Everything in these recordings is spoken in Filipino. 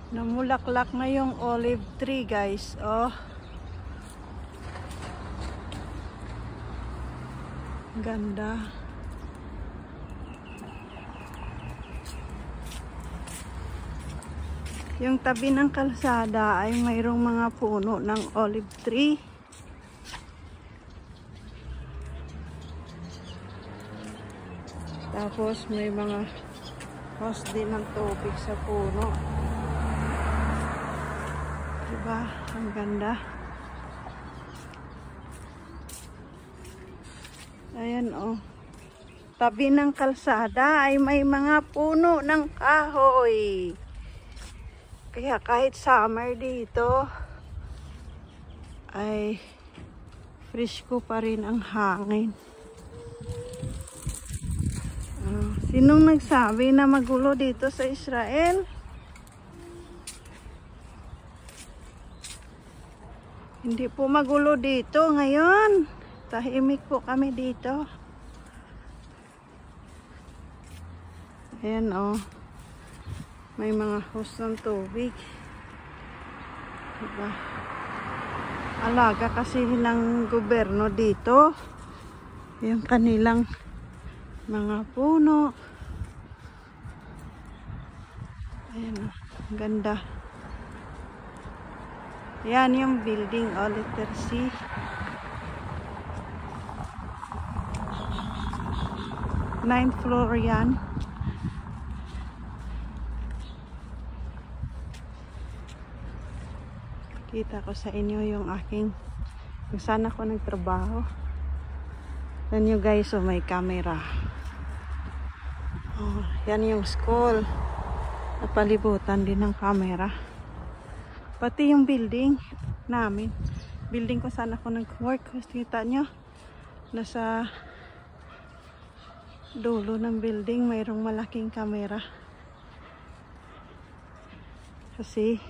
Namulaklak na yung olive tree, guys. Oh. Ganda. Yung tabi ng kalsada ay mayroong mga puno ng olive tree. Tapos may mga hose din ng tubig sa puno. Diba? Ang ganda. Ayan oh. Tabi ng kalsada ay may mga puno ng kahoy. Kaya kahit summer dito ay fresco pa rin ang hangin. Sinong nagsabi na magulo dito sa Israel? Hindi po magulo dito ngayon. Tahimik po kami dito. Ayan oh. May mga hose ng tubig. Diba? Alaga kasi ng gobyerno dito. Yung kanilang mga puno. Ayan o, ganda. Yan yung building o, letter C. Ninth floor yan. Kita ko sa inyo yung aking kung saan ako nagtrabaho. Yan nyo guys, oh, may camera. Oh, yan yung school. Napalibutan din ng camera. Pati yung building namin. Building ko saan ako nag-work. Kita nyo, nasa dulo ng building mayroong malaking camera. Kasi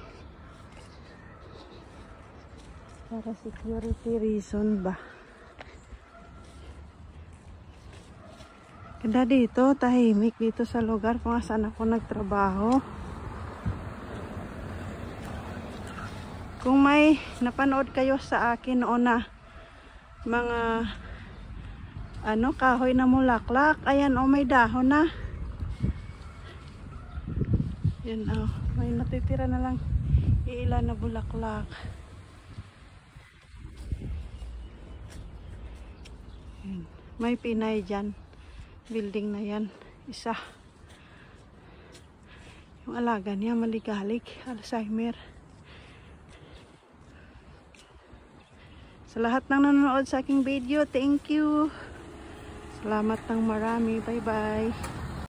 para security reason ba. Ganda dito, tahimik dito sa lugar kung saan ako nagtrabaho. Kung may napanood kayo sa akin noon na mga kahoy na mulaklak, ayan may dahon na. Yan may natitira na lang ilan na bulaklak. Yan. May Pinay dyan. Building na yan, isa. Yung alaga niya maligalig, Alzheimer. Sa lahat ng nanonood sa aking video, thank you. Salamat ng marami. Bye bye.